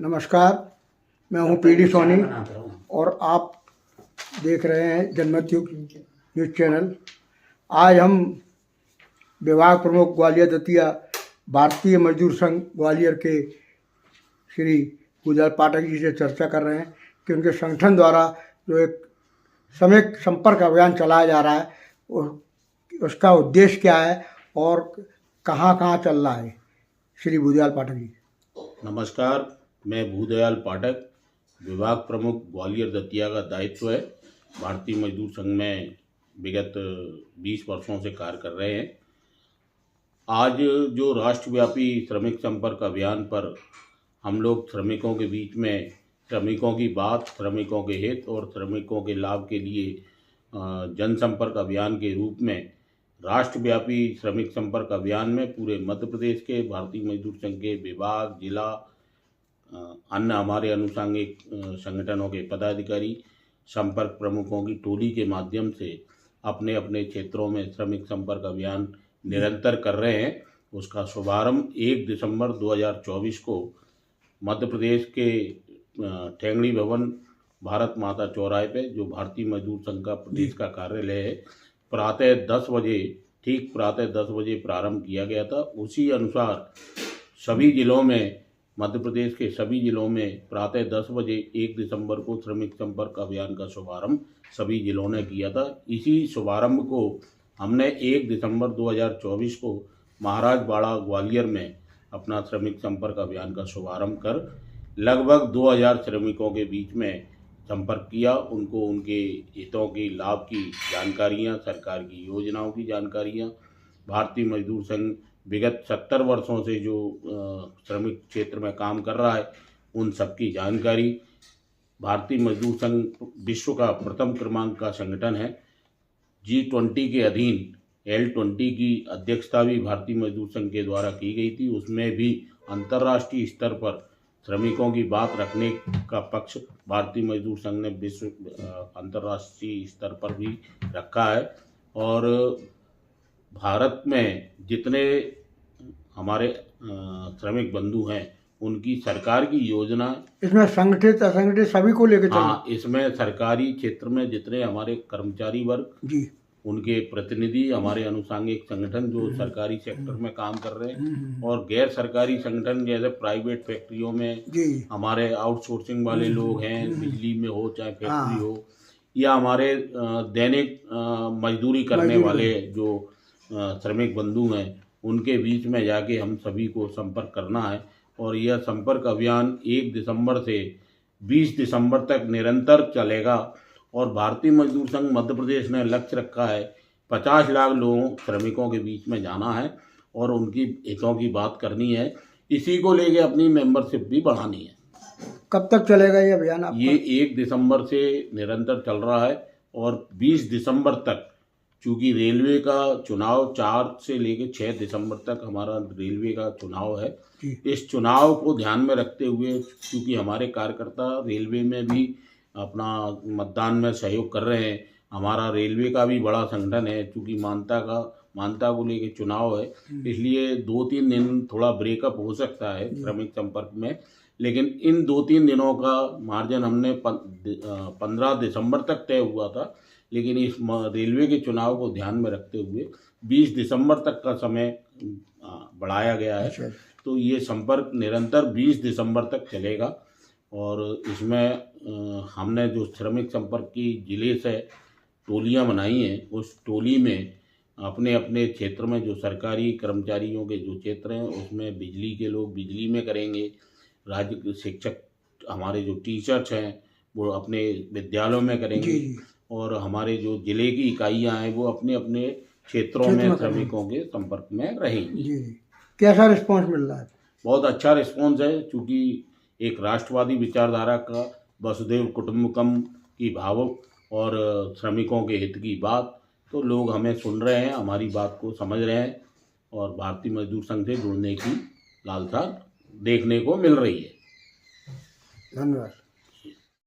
नमस्कार, मैं हूं पीडी सोनी और आप देख रहे हैं जनमत युग न्यूज़ चैनल। आज हम विभाग प्रमुख ग्वालियर दतिया भारतीय मजदूर संघ ग्वालियर के श्री भूदयाल पाठक जी से चर्चा कर रहे हैं कि उनके संगठन द्वारा जो एक श्रमिक संपर्क अभियान चलाया जा रहा है उसका उद्देश्य क्या है और कहाँ कहाँ चल रहा है। श्री भूदयाल पाठक जी। नमस्कार, मैं भूदयाल पाठक, विभाग प्रमुख ग्वालियर दतिया का दायित्व है। भारतीय मजदूर संघ में विगत 20 वर्षों से कार्य कर रहे हैं। आज जो राष्ट्रव्यापी श्रमिक संपर्क अभियान पर हम लोग श्रमिकों के बीच में श्रमिकों की बात, श्रमिकों के हित और श्रमिकों के लाभ के लिए जनसंपर्क अभियान के रूप में राष्ट्रव्यापी श्रमिक संपर्क अभियान में पूरे मध्य प्रदेश के भारतीय मजदूर संघ के विभाग, जिला, अन्य हमारे अनुषंगिक संगठनों के पदाधिकारी, संपर्क प्रमुखों की टोली के माध्यम से अपने अपने क्षेत्रों में श्रमिक संपर्क अभियान निरंतर कर रहे हैं। उसका शुभारंभ 1 दिसंबर 2024 को मध्य प्रदेश के ठेंगड़ी भवन भारत माता चौराहे पे, जो भारतीय मजदूर संघ का प्रदेश का कार्यालय है, ठीक प्रातः 10 बजे प्रारंभ किया गया था। उसी अनुसार सभी जिलों में, मध्य प्रदेश के सभी जिलों में प्रातः 10 बजे 1 दिसंबर को श्रमिक संपर्क अभियान का शुभारंभ सभी जिलों ने किया था। इसी शुभारंभ को हमने 1 दिसंबर 2024 को महाराजवाड़ा ग्वालियर में अपना श्रमिक संपर्क अभियान का शुभारंभ कर लगभग 2000 श्रमिकों के बीच में संपर्क किया। उनको उनके हितों की, लाभ की जानकारियां, सरकार की योजनाओं की जानकारियां, भारतीय मजदूर संघ विगत 70 वर्षों से जो श्रमिक क्षेत्र में काम कर रहा है उन सब की जानकारी। भारतीय मजदूर संघ विश्व का प्रथम क्रमांक का संगठन है। G20 के अधीन L20 की अध्यक्षता भी भारतीय मजदूर संघ के द्वारा की गई थी। उसमें भी अंतर्राष्ट्रीय स्तर पर श्रमिकों की बात रखने का पक्ष भारतीय मजदूर संघ ने विश्व अंतर्राष्ट्रीय स्तर पर भी रखा है। और भारत में जितने हमारे श्रमिक बंधु हैं उनकी सरकार की योजना, इसमें संगठित असंगठित सभी को लेकर हाँ, इसमें सरकारी क्षेत्र में जितने हमारे कर्मचारी वर्ग जी, उनके प्रतिनिधि, हमारे अनुषंगिक संगठन जो सरकारी सेक्टर में काम कर रहे हैं, और गैर सरकारी संगठन जैसे प्राइवेट फैक्ट्रियों में हमारे आउटसोर्सिंग वाले लोग हैं, बिजली में हो चाहे फैक्ट्री हो, या हमारे दैनिक मजदूरी करने वाले जो श्रमिक बंधु हैं, उनके बीच में जाके हम सभी को संपर्क करना है। और यह संपर्क अभियान 1 दिसंबर से 20 दिसंबर तक निरंतर चलेगा। और भारतीय मजदूर संघ मध्य प्रदेश ने लक्ष्य रखा है 50 लाख लोगों, श्रमिकों के बीच में जाना है और उनकी हितों की बात करनी है। इसी को लेके अपनी मेंबरशिप भी बढ़ानी है। कब तक चलेगा ये अभियान आपका? ये 1 दिसंबर से निरंतर चल रहा है और 20 दिसंबर तक, चूँकि रेलवे का चुनाव 4 से लेकर 6 दिसंबर तक हमारा रेलवे का चुनाव है, इस चुनाव को ध्यान में रखते हुए, क्योंकि हमारे कार्यकर्ता रेलवे में भी अपना मतदान में सहयोग कर रहे हैं, हमारा रेलवे का भी बड़ा संगठन है, क्योंकि मानता को लेकर चुनाव है, इसलिए 2-3 दिन थोड़ा ब्रेकअप हो सकता है श्रमिक संपर्क में। लेकिन इन 2-3 दिनों का मार्जिन हमने 15 दिसंबर तक तय हुआ था, लेकिन इस रेलवे के चुनाव को ध्यान में रखते हुए 20 दिसंबर तक का समय बढ़ाया गया है। तो ये संपर्क निरंतर 20 दिसंबर तक चलेगा। और इसमें हमने जो श्रमिक संपर्क की जिले से टोलियां बनाई हैं, उस टोली में अपने अपने क्षेत्र में जो सरकारी कर्मचारियों के जो क्षेत्र हैं उसमें बिजली के लोग बिजली में करेंगे, राज्य के शिक्षक, हमारे जो टीचर्स हैं वो अपने विद्यालयों में करेंगे, और हमारे जो जिले की इकाइयां हैं वो अपने अपने क्षेत्रों में श्रमिकों के संपर्क में रहेंगी। कैसा रिस्पॉन्स मिल रहा है? बहुत अच्छा रिस्पॉन्स है, क्योंकि एक राष्ट्रवादी विचारधारा का वसुधैव कुटुंबकम की भाव और श्रमिकों के हित की बात, तो लोग हमें सुन रहे हैं, हमारी बात को समझ रहे हैं और भारतीय मजदूर संघ से जुड़ने की लालसा देखने को मिल रही है। धन्यवाद।